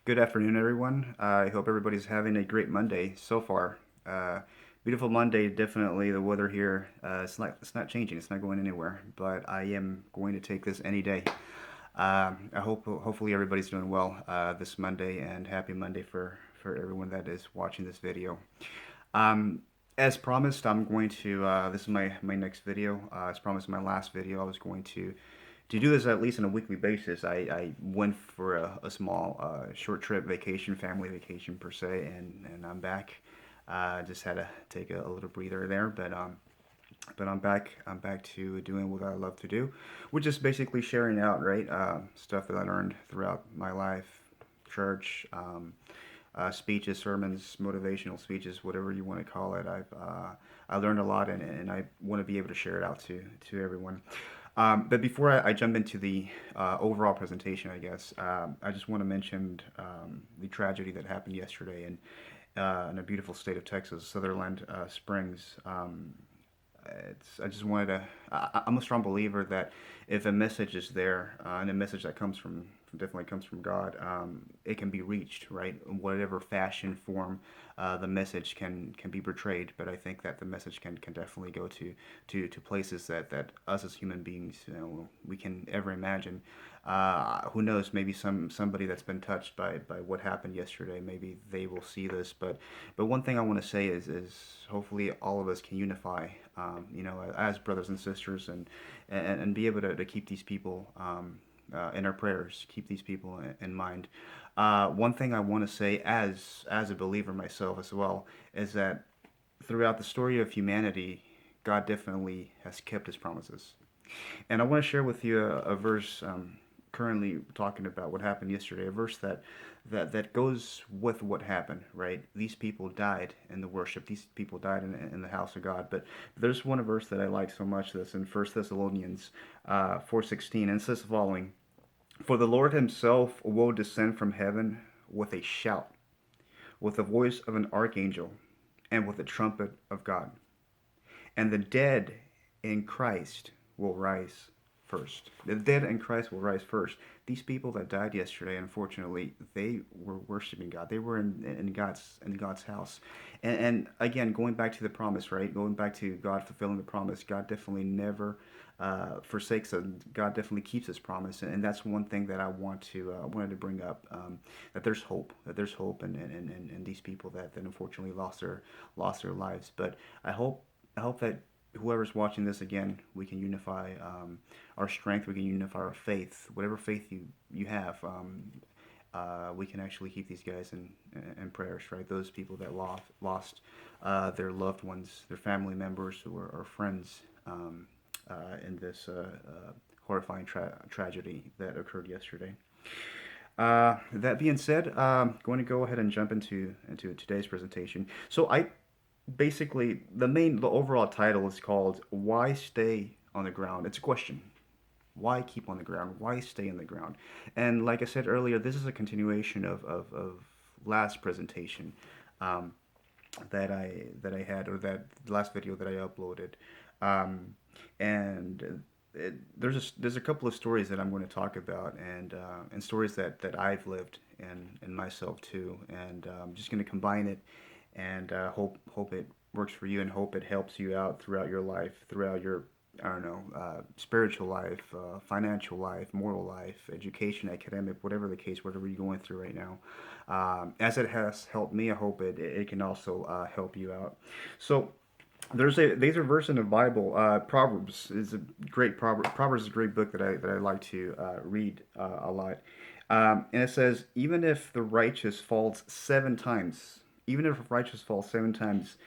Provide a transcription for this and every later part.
Good afternoon, everyone. I hope everybody's having a great Monday so far. Uh, Beautiful Monday. Definitely, the weather here. It's not changing. It's not going anywhere. But I am going to take this any day. Hopefully everybody's doing well this Monday, and happy Monday for everyone that is watching this video. Um, as promised, I'm going to. This is my next video. As promised, in my last video, I was going to do this at least on a weekly basis. I went for a small short trip vacation, family vacation per se, and I'm back. Just had to take a little breather there, but I'm back. I'm back to doing what I love to do, which is basically sharing out, right? Stuff that I learned throughout my life, church, speeches, sermons, motivational speeches, whatever you want to call it. I learned a lot, and I want to be able to share it out to everyone. But before I jump into the overall presentation, I guess I just want to mention the tragedy that happened yesterday in a beautiful state of Texas, Sutherland Springs. I just wanted to. I'm a strong believer that if a message is there, and a message that comes from definitely comes from God, it can be reached, right? In whatever fashion, form, the message can be portrayed. But I think that the message can definitely go to places that us as human beings, we can ever imagine. Who knows? Maybe somebody that's been touched by what happened yesterday. Maybe they will see this. But one thing I want to say is hopefully all of us can unify, as brothers and sisters, and be able to keep these people in our prayers, keep these people in mind. One thing I want to say as a believer myself as well is that throughout the story of humanity, God definitely has kept His promises. And I want to share with you a verse currently talking about what happened yesterday, a verse that goes with what happened, right? These people died in the worship. These people died in the house of God. But there's one verse that I like so much. That's in First Thessalonians 4:16, and it says the following: "For the Lord Himself will descend from heaven with a shout, with the voice of an archangel, and with the trumpet of God, and the dead in Christ will rise first." The dead in Christ will rise first. These people that died yesterday, unfortunately, they were worshiping God. They were in God's house. And again, going back to the promise, right? Going back to God fulfilling the promise, God definitely never forsakes us. God definitely keeps His promise, and that's one thing that I wanted to bring up. That there's hope. That there's hope, and these people that unfortunately lost their lives. But I hope that whoever's watching this again, we can unify our strength. We can unify our faith, whatever faith you have. We can actually keep these guys in prayers, right? Those people that lost their loved ones, their family members, or friends in this horrifying tragedy that occurred yesterday. That being said, I'm going to go ahead and jump into today's presentation. So I basically the overall title is called "Why Stay on the Ground." It's a question. Why keep on the ground? Why stay on the ground? And like I said earlier, this is a continuation of last presentation um, that I had, or that last video that I uploaded. Um, and there's a couple of stories that I'm going to talk about, and stories that I've lived and myself too, and I'm just going to combine it, and hope it works for you, and hope it helps you out throughout your life, throughout your, I don't know, spiritual life, financial life, moral life, education, academic, whatever the case, whatever you're going through right now. As it has helped me, I hope it can also help you out. So there's a verse in the Bible. Proverbs is a great Proverbs is a great book that I like to read a lot. And it says, even if the righteous falls 7 times, even if the righteous falls 7 times,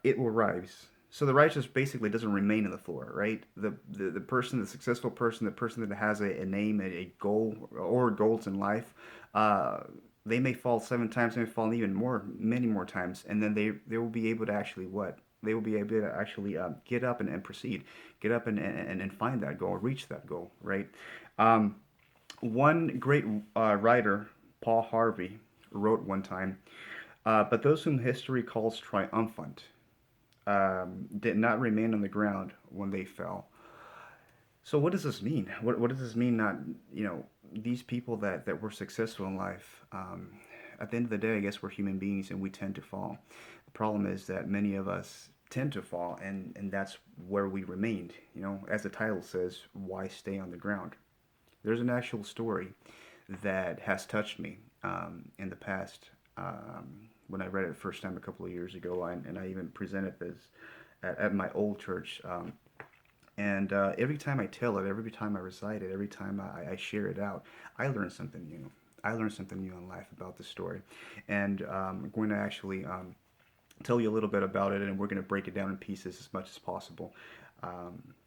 it will rise. So the righteous basically doesn't remain on the floor, right? The person, the successful person, the person that has a name, a goal, or goals in life, uh, they may fall 7 times, they may fall even more, many more times, and then they will be able to actually what? They will be able to actually get up and proceed, get up and find that goal, reach that goal, right? Um, One great writer, Paul Harvey, wrote one time, but those whom history calls triumphant did not remain on the ground when they fell. So what does this mean? What does this mean? Not, these people that were successful in life, at the end of the day, I guess we're human beings and we tend to fall. The problem is that many of us tend to fall, and that's where we remained. You know, as the title says, why stay on the ground? There's an actual story that has touched me in the past. When I read it the first time a couple of years ago, and I even presented this at my old church. And every time I tell it, every time I recite it, every time I share it out, I learn something new. I learned something new in life about the story. And I'm going to actually tell you a little bit about it, and we're going to break it down in pieces as much as possible.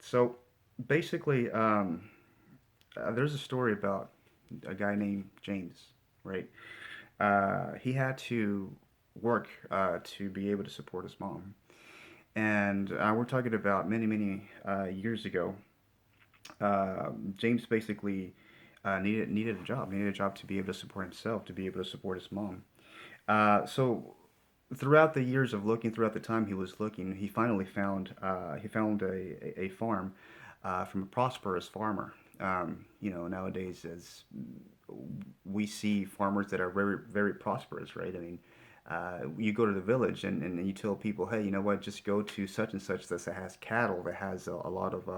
So basically, there's a story about a guy named James, right? He had to work to be able to support his mom. And we're talking about many, many years ago. James basically needed a job to be able to support himself, to be able to support his mom. So throughout the years of looking, throughout the time he was looking, he found a farm from a prosperous farmer. You know, nowadays as we see farmers that are very very prosperous, right? I mean, you go to the village and you tell people, hey, you know what, just go to such and such that has cattle, that has a lot of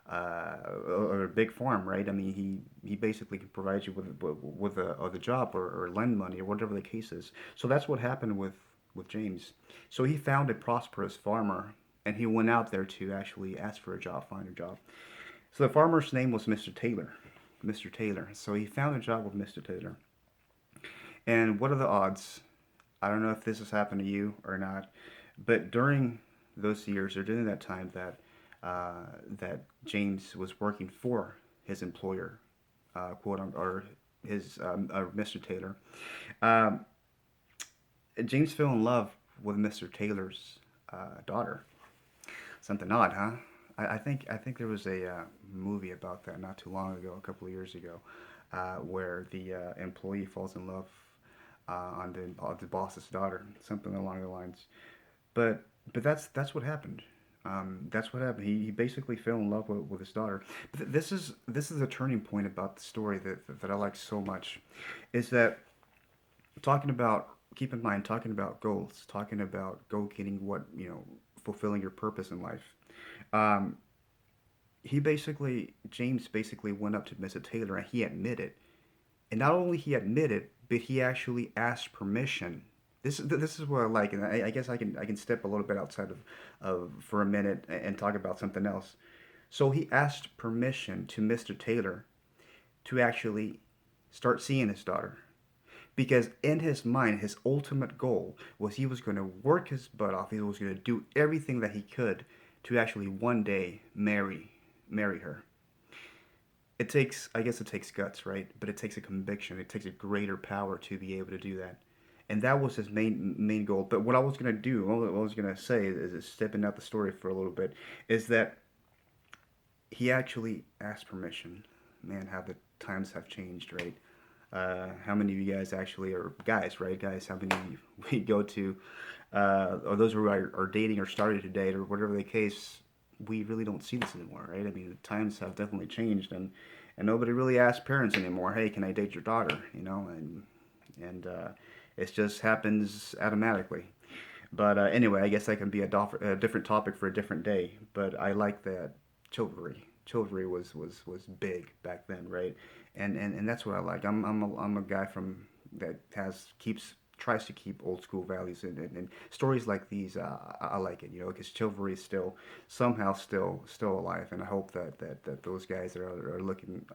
or a big farm, right? I mean, he basically can provide you with a job or lend money or whatever the case is. So that's what happened with James. So he found a prosperous farmer and he went out there to actually ask for a job, find a job. So the farmer's name was Mr. Taylor. Mr. Taylor. So he found a job with Mr. Taylor. And what are the odds? I don't know if this has happened to you or not, but during those years or during that time that James was working for his employer, quote unquote, or his Mr. Taylor, um, James fell in love with Mr. Taylor's daughter. Something odd, huh? I think there was a movie about that not too long ago, a couple of years ago, where the employee falls in love on the boss's daughter, something along the lines. But that's what happened. That's what happened. He basically fell in love with his daughter. But this is a turning point about the story that I like so much, is that talking about keep in mind talking about goals, talking about go getting what you know, fulfilling your purpose in life. Um, James basically went up to Mr. Taylor and he admitted, and not only he admitted, but he actually asked permission. This is what I like, and I guess I can step a little bit outside of for a minute and talk about something else. So he asked permission to Mr. Taylor to actually start seeing his daughter. Because in his mind, his ultimate goal was he was going to work his butt off. He was going to do everything that he could to actually one day marry her. It takes, I guess it takes guts, right? But it takes a conviction. It takes a greater power to be able to do that. And that was his main goal. But what I was gonna do, what I was gonna say is stepping out the story for a little bit, is that he actually asked permission. Man, how the times have changed, right? How many of you guys actually are guys, right? Guys, how many of you we go to, or those who are dating or started to date or whatever the case, we really don't see this anymore, right? I mean, the times have definitely changed, and nobody really asks parents anymore, hey, can I date your daughter? You know, and it just happens automatically. But anyway, I guess that can be a different topic for a different day. But I like that chivalry. Chivalry was big back then, right? And that's what I like. I'm a guy from that has keeps tries to keep old school values and stories like these. I like it, you know, because chivalry is still somehow still alive. And I hope that those guys that are looking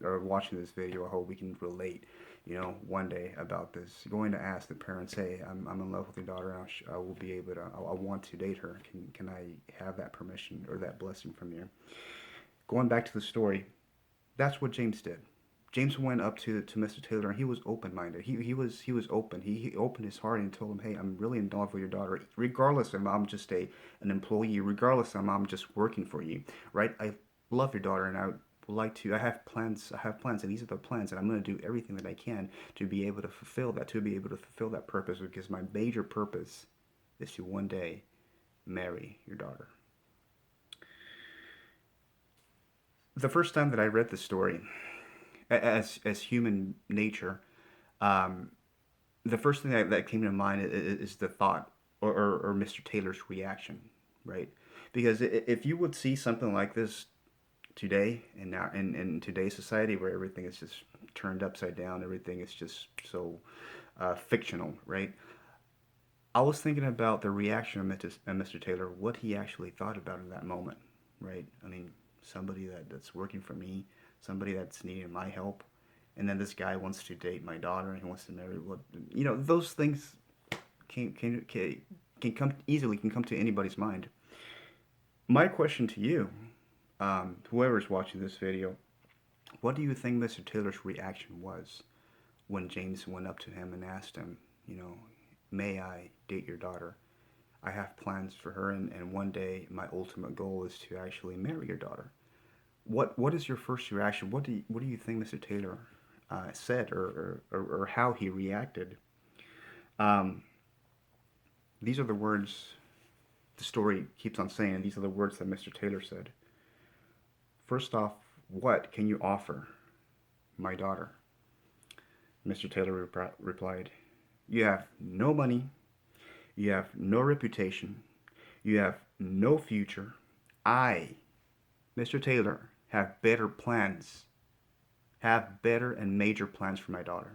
or watching this video, I hope we can relate, you know, one day about this. Going to ask the parents, hey, I'm in love with your daughter. I will be able to. I want to date her. Can I have that permission or that blessing from you? Going back to the story, that's what James did. James went up to Mr. Taylor and he was open minded. He was open. He opened his heart and told him, "Hey, I'm really in love with your daughter. Regardless if I'm just an employee, regardless if I'm just working for you, right? I love your daughter and I would like to. I have plans. I have plans, and these are the plans, and I'm going to do everything that I can to be able to fulfill that. To be able to fulfill that purpose, because my major purpose is to one day marry your daughter." The first time that I read the story, as human nature, um, the first thing that came to mind is the thought, or Mr. Taylor's reaction, right? Because if you would see something like this today, and now in today's society where everything is just turned upside down, everything is just so fictional, right? I was thinking about the reaction of Mr. Taylor, what he actually thought about in that moment, right? I mean, somebody that's working for me, somebody that's needing my help, and then this guy wants to date my daughter and he wants to marry. What, those things can come easily, can come to anybody's mind. My question to you, whoever's watching this video, what do you think Mr. Taylor's reaction was when James went up to him and asked him, may I date your daughter? I have plans for her, and one day my ultimate goal is to actually marry your daughter. What is your first reaction? What do you think Mr. Taylor said, or how he reacted? Um, these are the words the story keeps on saying, and these are the words that Mr. Taylor said. First off, what can you offer my daughter? Mr. Taylor replied, you have no money, you have no reputation, you have no future. I, Mr. Taylor, have better plans, have better and major plans for my daughter.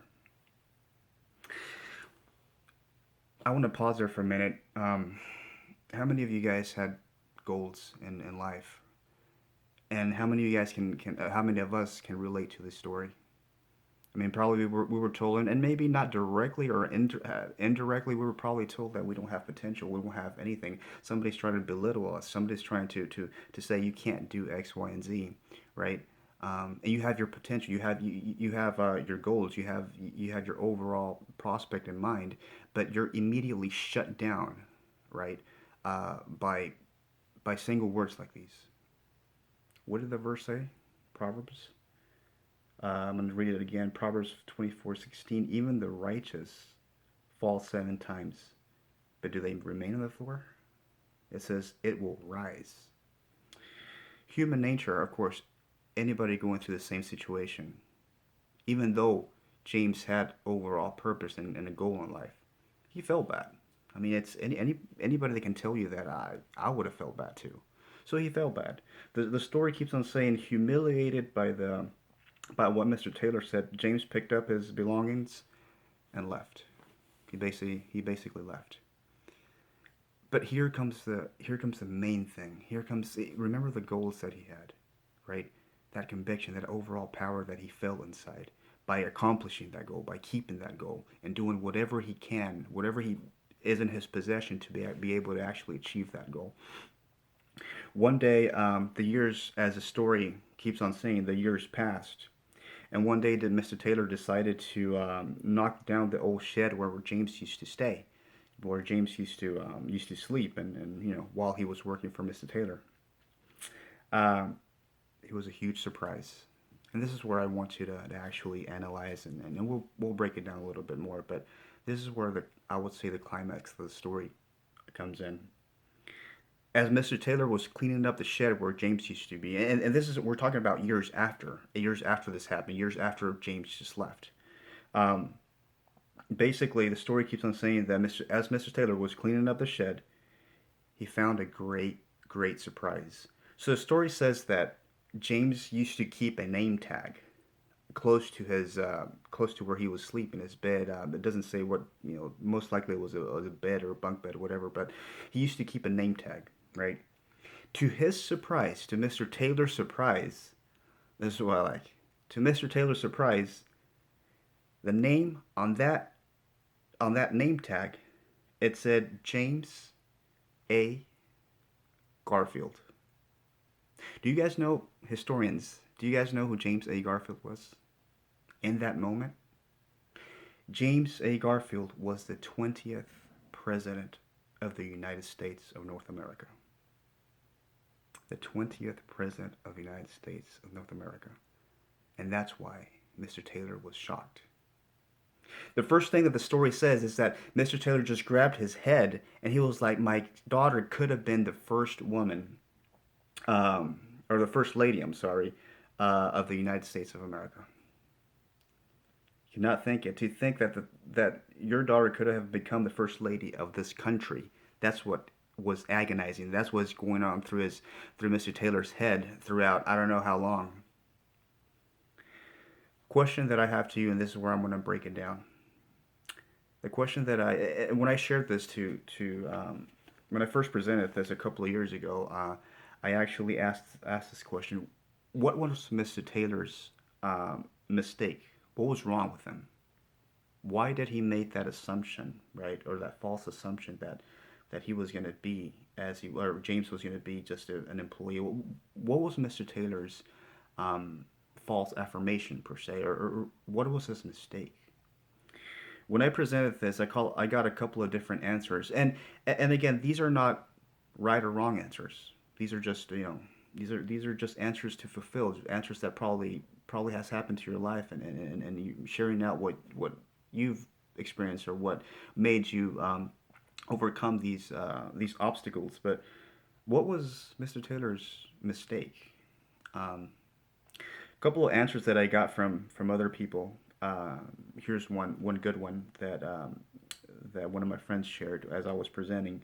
I want to pause there for a minute. How many of you guys had goals in life? And how many of you guys how many of us can relate to this story? I mean, probably we were told, and maybe not directly or indirectly, we were probably told that we don't have potential, we don't have anything. Somebody's trying to belittle us. Somebody's trying to say you can't do X, Y, and Z, right? And you have your potential. You have your goals. You have your overall prospect in mind, but you're immediately shut down, right? By single words like these. What did the verse say? Proverbs. I'm going to read it again. Proverbs 24:16. Even the righteous fall 7 times, but do they remain on the floor? It says it will rise. Human nature, of course, anybody going through the same situation, even though James had overall purpose and a goal in life, he felt bad. I mean, it's anybody that can tell you that I would have felt bad too. So he felt bad. The story keeps on saying, humiliated by what Mr. Taylor said, James picked up his belongings and left. He basically left. But here comes the main thing. Remember the goals that he had, right? That conviction, that overall power that he felt inside by accomplishing that goal, by keeping that goal, and doing whatever he can, whatever he is in his possession to be able to actually achieve that goal. One day, the years, as the story keeps on saying, the years passed. And one day, Mr. Taylor decided to knock down the old shed where James used to stay, where James used to sleep, and while he was working for Mr. Taylor. It was a huge surprise, and this is where I want you to actually analyze, and we'll break it down a little bit more. But this is where I would say the climax of the story comes in. As Mr. Taylor was cleaning up the shed where James used to be, and this is, we're talking about years after this happened, years after James just left. Um, Basically, the story keeps on saying that as Mr. Taylor was cleaning up the shed, he found a great surprise. So the story says that James used to keep a name tag close to where he was sleeping, his bed. It doesn't say what, most likely it was a bed or a bunk bed or whatever, but he used to keep a name tag, right? To his surprise, to Mr. Taylor's surprise, this is what I like. To Mr. Taylor's surprise, the name on that name tag, it said James A. Garfield. Do you guys know, historians, do you guys know who James A. Garfield was in that moment? James A. Garfield was the 20th president of the United States of North America. The 20th president of the United States of North America. And that's why Mr. Taylor was shocked. The first thing that the story says is that Mr. Taylor just grabbed his head and he was like, my daughter could have been the first woman, or the first lady, I'm sorry, of the United States of America. Cannot think it. To think that that your daughter could have become the first lady of this country. That's what was agonizing. That's what's going on through Mr. Taylor's head throughout I don't know how long. Question that I have to you, and this is where I'm going to break it down. The question that when I shared this to when I first presented this a couple of years ago, I actually asked this question: what was Mr. Taylor's mistake? What was wrong with him? Why did he make that assumption, right, or that false assumption that he was going to be as he or James was going to be just an employee? What was Mr. Taylor's um, false affirmation per se, or what was his mistake? When I presented this, I got a couple of different answers, and again, these are not right or wrong answers. These are just these are just answers to fulfill, answers that probably has happened to your life, and you sharing out what you've experienced or what made you overcome these obstacles. But what was Mr. Taylor's mistake? Um, Couple of answers that I got from other people. Here's one good one that one of my friends shared as I was presenting.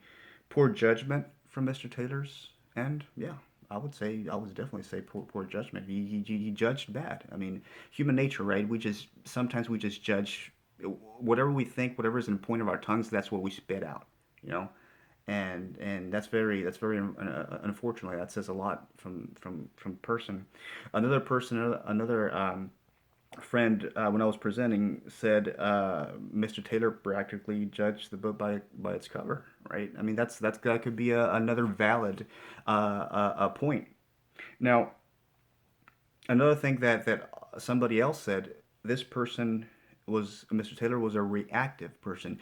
Poor judgment from Mr. Taylor's end. Yeah, I would definitely say poor judgment. He judged bad. I mean, human nature, right? Sometimes we just judge whatever we think, whatever is in the point of our tongues. That's what we spit out. You know, and that's very unfortunately that says a lot from person. Another friend when I was presenting said Mr. Taylor practically judged the book by its cover, right? I mean that could be another valid point. Now another thing that somebody else said, this person was Mr. Taylor was a reactive person.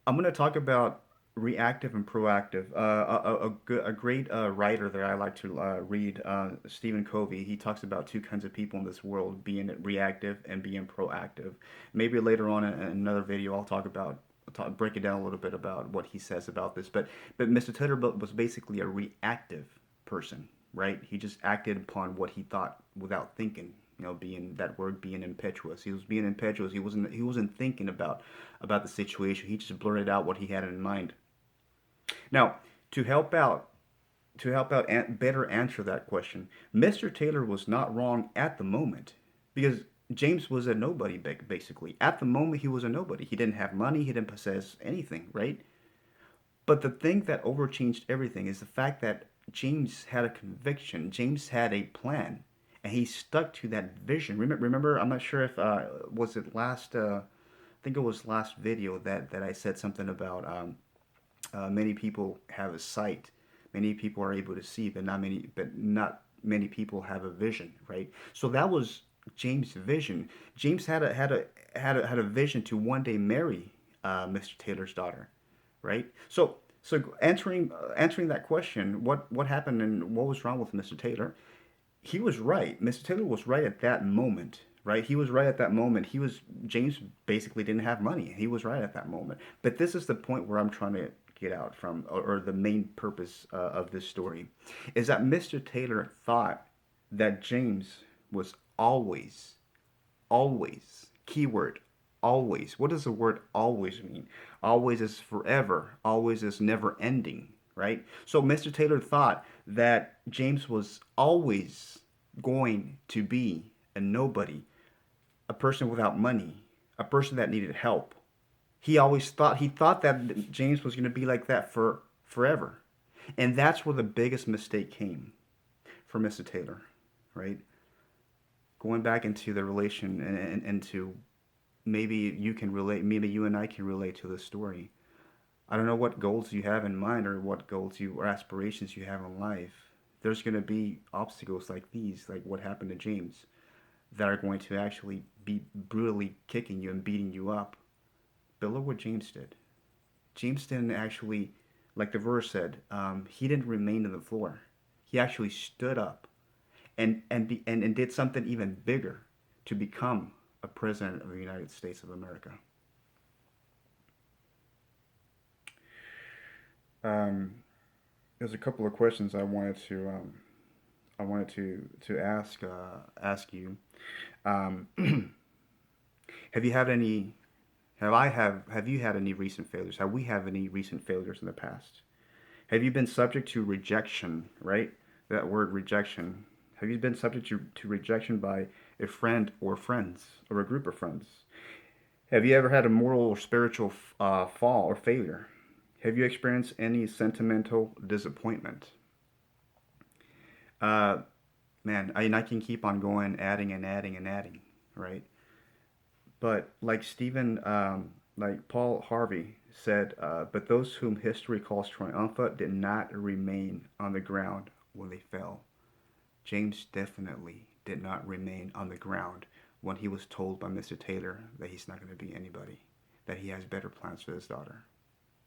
I'm going to talk about reactive and proactive. A great writer that I like to read, Stephen Covey, he talks about two kinds of people in this world, being reactive and being proactive. Maybe later on in another video, break it down a little bit about what he says about this. But Mr. Taylor was basically a reactive person, right? He just acted upon what he thought without thinking. Being that word, being impetuous. He was being impetuous. He wasn't thinking about the situation. He just blurted out what he had in mind. Now, to help out, and better answer that question, Mr. Taylor was not wrong at the moment because James was a nobody basically. At the moment, he was a nobody. He didn't have money. He didn't possess anything, right? But the thing that overchanged everything is the fact that James had a conviction. James had a plan, and he stuck to that vision. Remember, I'm not sure if was it last. I think it was last video that I said something about many people have a sight, many people are able to see, but not many people have a vision, right? So that was James' vision. James had a vision to one day marry Mr. Taylor's daughter, right? So answering that question, what happened and what was wrong with Mr. Taylor? He was right. Mr. Taylor was right at that moment, right? He was right at that moment. James basically didn't have money. He was right at that moment. But this is the point where I'm trying to get out from, or the main purpose of this story, is that Mr. Taylor thought that James was always, keyword, always. What does the word always mean? Always is forever. Always is never ending, right? So Mr. Taylor thought that James was always going to be a nobody, a person without money, a person that needed help. He thought that James was going to be like that for forever. And that's where the biggest mistake came for Mr. Taylor, right? Going back into the relation and to maybe you can relate, maybe you and I can relate to this story. I don't know what goals you have in mind or what goals you or aspirations you have in life. There's going to be obstacles like these, like what happened to James, that are going to actually be brutally kicking you and beating you up. But look what James did. James didn't actually, like the verse said, he didn't remain on the floor. He actually stood up and did something even bigger to become a president of the United States of America. Um, there's a couple of questions I wanted to ask you. Um, Have you had any? Have you had any recent failures? Have we had any recent failures in the past? Have you been subject to rejection? Right, that word rejection. Have you been subject to rejection by a friend or friends or a group of friends? Have you ever had a moral or spiritual fall or failure? Have you experienced any sentimental disappointment? Uh, Man, I can keep on going, adding and adding and adding, right? But like like Paul Harvey said, but those whom history calls triumphant did not remain on the ground when they fell. James definitely did not remain on the ground when he was told by Mr. Taylor that he's not going to be anybody, that he has better plans for his daughter.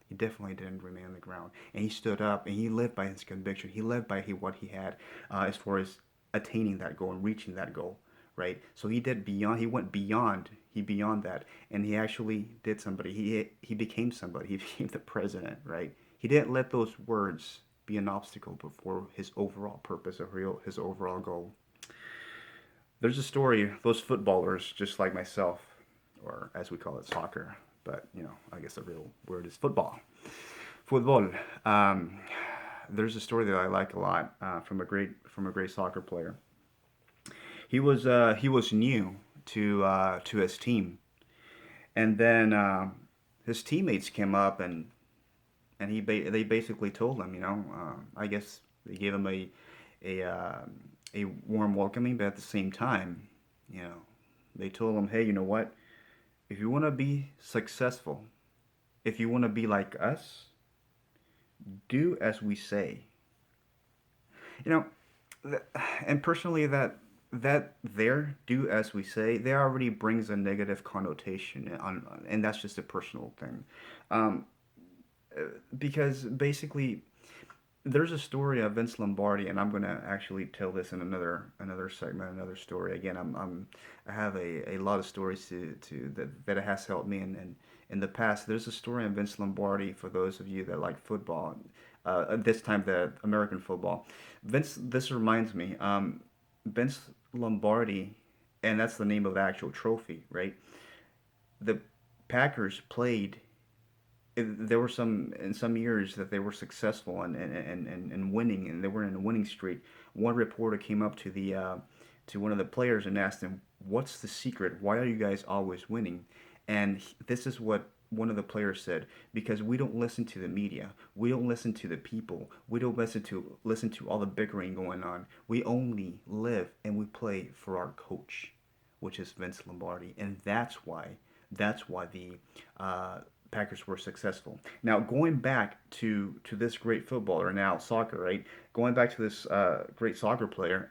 He definitely didn't remain on the ground. And he stood up and he lived by his conviction. He lived by what he had as far as attaining that goal and reaching that goal, right? So he did beyond, he went beyond, he beyond that. And he actually did somebody. He became somebody. He became the president, right? He didn't let those words be an obstacle before his overall purpose or his overall goal. There's a story, those footballers, just like myself, or as we call it, soccer, but I guess the real word is football. Football. Um, there's a story that I like a lot from a great soccer player. He was new to his team, and then his teammates came up and they basically told him, I guess they gave him a uh, a warm welcoming, but at the same time, you know, they told him, hey, you know what? If you want to be successful, if you want to be like us, do as we say. You know, and personally, that there, do as we say, there already brings a negative connotation on, and that's just a personal thing. Um, because basically there's a story of Vince Lombardi, and I'm gonna actually tell this in another segment, another story. Again, I have a lot of stories to that it has helped me in the past. There's a story on Vince Lombardi for those of you that like football. This time the American football. This reminds me, Vince Lombardi, and that's the name of the actual trophy, right? The Packers played there were some in some years that they were successful and winning, and they were in a winning streak. One reporter came up to one of the players and asked him, "What's the secret? Why are you guys always winning?" And this is what one of the players said: "Because we don't listen to the media, we don't listen to the people, we don't listen to all the bickering going on. We only live and we play for our coach, which is Vince Lombardi, and that's why the Packers were successful. Now, going back to this great footballer, now soccer, right? Going back to this great soccer player,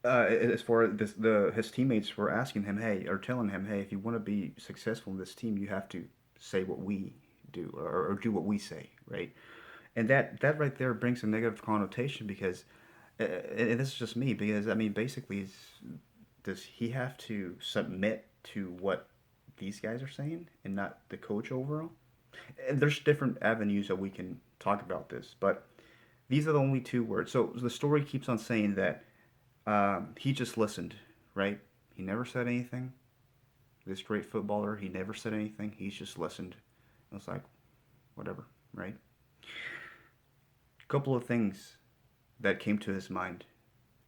as far as this, the his teammates were asking him, hey, or telling him, hey, if you want to be successful in this team, you have to say what we do, or do what we say, right? And that right there brings a negative connotation because, and this is just me, because I mean, basically, does he have to submit to what these guys are saying and not the coach overall? And there's different avenues that we can talk about this, but these are the only two words. So the story keeps on saying that he just listened, right? He never said anything. This great footballer, he never said anything. He's just listened. It was like, whatever, right? A couple of things that came to his mind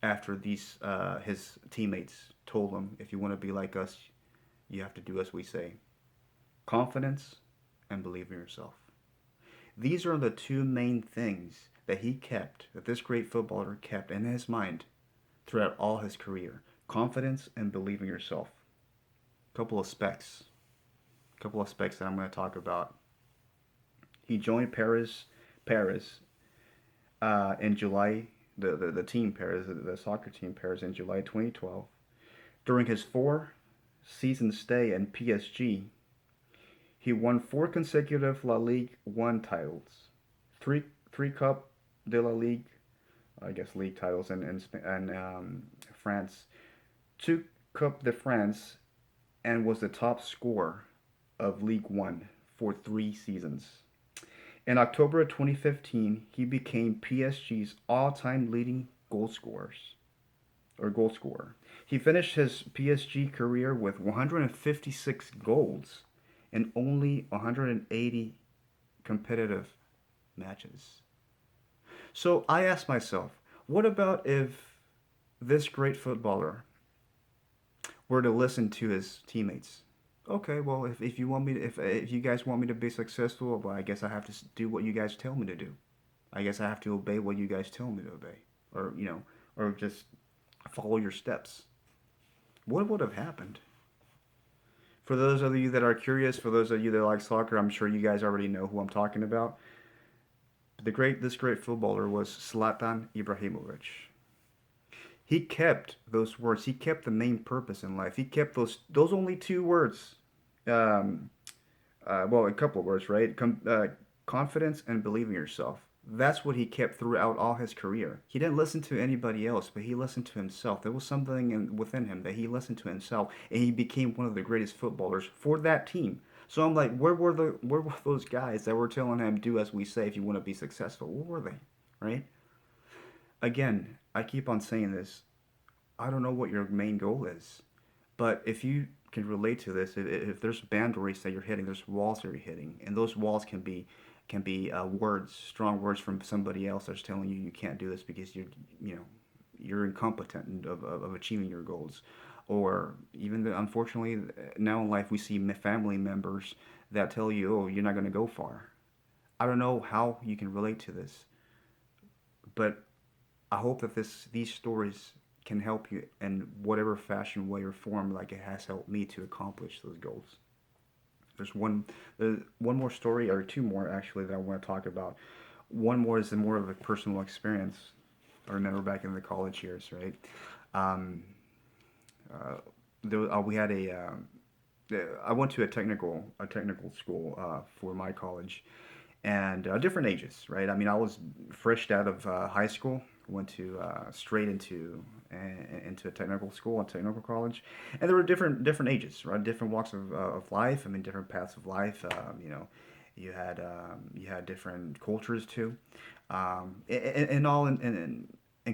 after these his teammates told him, if you want to be like us, you have to do as we say. Confidence and believe in yourself. These are the two main things that he kept, that this great footballer kept in his mind throughout all his career. Confidence and believe in yourself. Couple of specs. Couple of specs that I'm going to talk about. He joined Paris in July, the team Paris, the soccer team Paris in July 2012. During his four-season stay in PSG, he won four consecutive La Ligue 1 titles, three Cup de la Ligue, I guess league titles in France, two Coupe de France, and was the top scorer of League One for 3 seasons. In October of 2015, he became PSG's all-time leading goal scorers. or goal scorer. He finished his PSG career with 156 goals in only 180 competitive matches. So I asked myself, what about if this great footballer were to listen to his teammates? Okay, well, if you want me to, if you guys want me to be successful, well, I guess I have to do what you guys tell me to do. I guess I have to obey what you guys tell me to obey, or or just follow your steps. What would have happened? For those of you that are curious, for those of you that like soccer, I'm sure you guys already know who I'm talking about. This great footballer was Zlatan Ibrahimovic. He kept those words. He kept the main purpose in life. He kept those only two words. Um, well, a couple of words, right? Confidence and believing in yourself. That's what he kept throughout all his career. He didn't listen to anybody else, but he listened to himself. There was something within him that he listened to himself, and he became one of the greatest footballers for that team. So I'm like, where were those guys that were telling him, do as we say if you want to be successful? Where were they, right? Again, I keep on saying this. I don't know what your main goal is, but if you can relate to this, if there's boundaries that you're hitting, there's walls that you're hitting, and those walls can be words, strong words from somebody else that's telling you you can't do this because you're incompetent of achieving your goals, or even unfortunately now in life we see family members that tell you, oh, you're not going to go far. I don't know how you can relate to this, but I hope that these stories can help you in whatever fashion, way, or form, like it has helped me to accomplish those goals. There's one more story, or two more actually, that I want to talk about. One more is more of a personal experience. I remember back in the college years, right? Um, uh, we had I went to a technical school for my college, and different ages, right? I mean, I was fresh out of high school, went to straight into a technical school, a technical college, and there were different ages, right? Different walks of life. I mean, different paths of life. You had different cultures too, and all in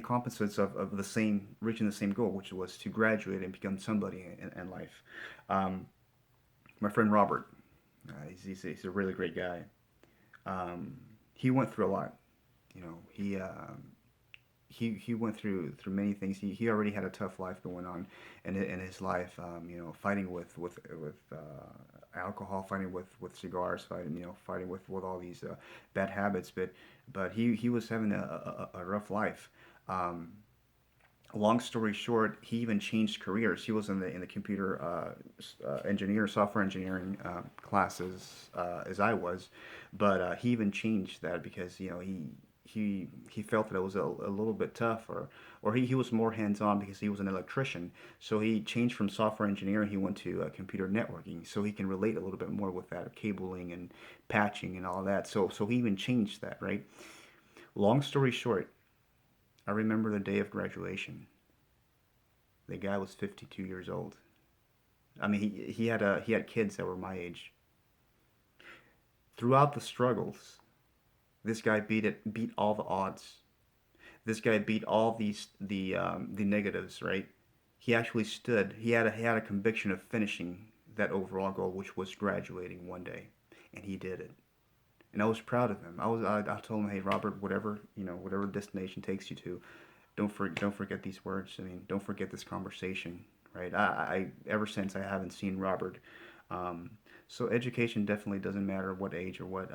composites of the same reaching the same goal, which was to graduate and become somebody in life. Um, my friend Robert, he's a really great guy. um, he went through a lot. He went through many things. He already had a tough life going on in his life. Fighting with alcohol, fighting with cigars, fighting with all these bad habits. But he was having a rough life. Um, Long story short, he even changed careers. He was in the computer software engineering classes as I was, but he even changed that because he felt that it was a little bit tough, or he was more hands on because he was an electrician. So he changed from software engineering. He went to computer networking, so he can relate a little bit more with that cabling and patching and all that. So he even changed that, right? Long story short, I remember the day of graduation. The guy was 52 years old. I mean, he had kids that were my age. Throughout the struggles, this guy beat all the odds. This guy beat all the negatives, right? He actually stood. He had a conviction of finishing that overall goal, which was graduating one day, and he did it. And I was proud of him. I told him, hey Robert, whatever destination takes you to, don't forget these words. I mean, don't forget this conversation, right? I ever since I haven't seen Robert. Um, so education definitely doesn't matter what age or what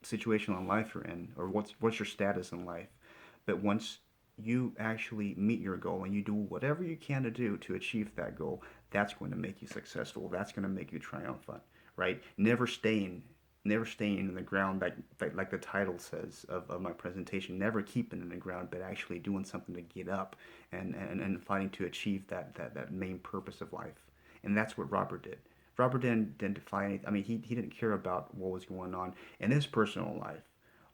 situation in life you're in, or what's your status in life. But once you actually meet your goal and you do whatever you can to do to achieve that goal, that's going to make you successful. That's going to make you triumphant, right? Never staying in the ground, like the title says of my presentation. Never keeping in the ground, but actually doing something to get up and fighting to achieve that main purpose of life. And that's what Robert did. Robert didn't defy anything. I mean, he didn't care about what was going on in his personal life,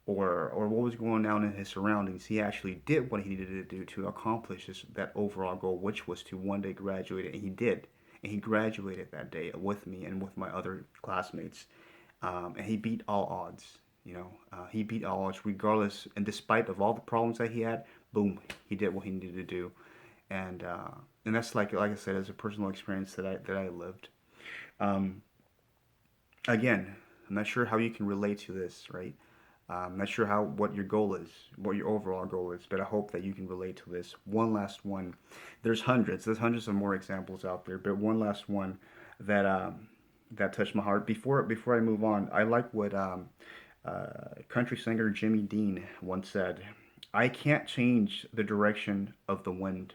or what was going on in his surroundings. He actually did what he needed to do to accomplish that overall goal, which was to one day graduate, and he did. And he graduated that day with me and with my other classmates. And he beat all odds. He beat all odds, regardless and despite of all the problems that he had. boom, he did what he needed to do, and that's like I said, as a personal experience that I lived. Um, Again, I'm not sure how you can relate to this, right? I'm not sure how what your goal is, what your overall goal is, but I hope that you can relate to this. One last one. There's hundreds of more examples out there, but one last one that that touched my heart. Before I move on, I like what country singer Jimmy Dean once said. I can't change the direction of the wind,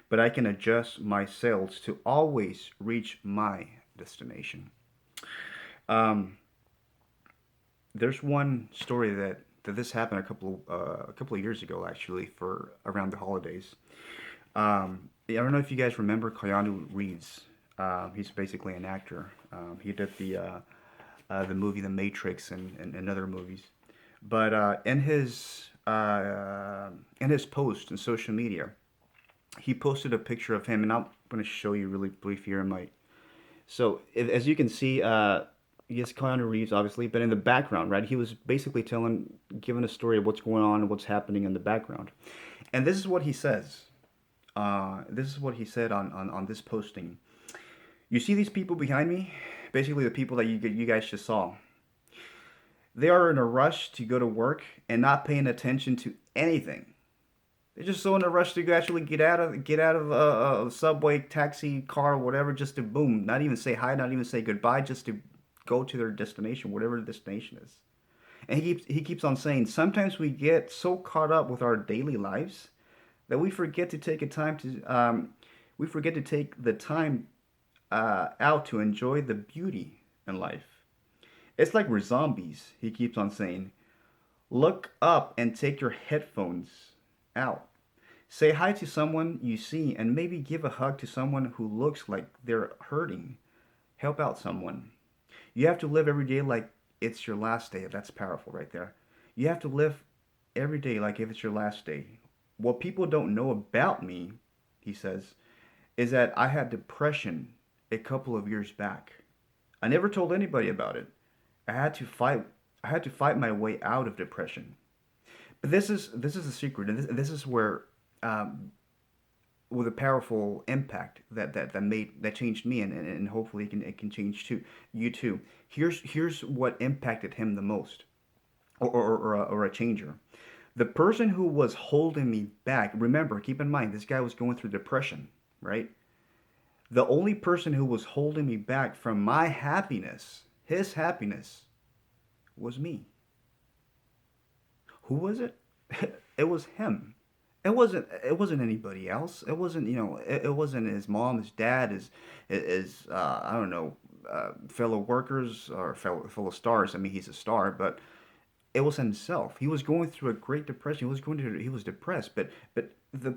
but I can adjust my sails to always reach my destination. Um, there's one story that this happened a couple of years ago, actually, for around the holidays. I don't know if you guys remember Keanu Reeves. He's basically an actor. He did the movie The Matrix and other movies. But in his post in social media, he posted a picture of him, and I'm going to show you really brief here. So as you can see, yes, Keanu Reeves, obviously, but in the background, right? He was basically giving a story of what's going on and what's happening in the background. And this is what he says. This is what he said on this posting. You see these people behind me? Basically, the people that you guys just saw. They are in a rush to go to work and not paying attention to anything. They're just so in a rush to actually get out of a subway, taxi, car, whatever, just to boom, not even say hi, not even say goodbye, just to go to their destination, whatever the destination is. And he keeps on saying sometimes we get so caught up with our daily lives that we forget to take the time out to enjoy the beauty in life. It's like we're zombies. He keeps on saying, look up and take your headphones out. Say hi to someone you see and maybe give a hug to someone who looks like they're hurting. Help out someone. You have to live every day like it's your last day. That's powerful right there. You have to live every day like if it's your last day. What people don't know about me, he says, is that I had depression a couple of years back. I never told anybody about it. I had to fight I had to fight my way out of depression. But this is the secret, and this is where with a powerful impact that changed me, and hopefully it can change too you too. Here's what impacted him the most, or a changer. The person who was holding me back. Remember, keep in mind, this guy was going through depression, right? The only person who was holding me back from my happiness, his happiness, was me. Who was it? It was him. It wasn't anybody else. It wasn't his mom, his dad, his I don't know, fellow workers or fellow stars. I mean, he's a star, but it was himself. He was going through a great depression. He was depressed, but the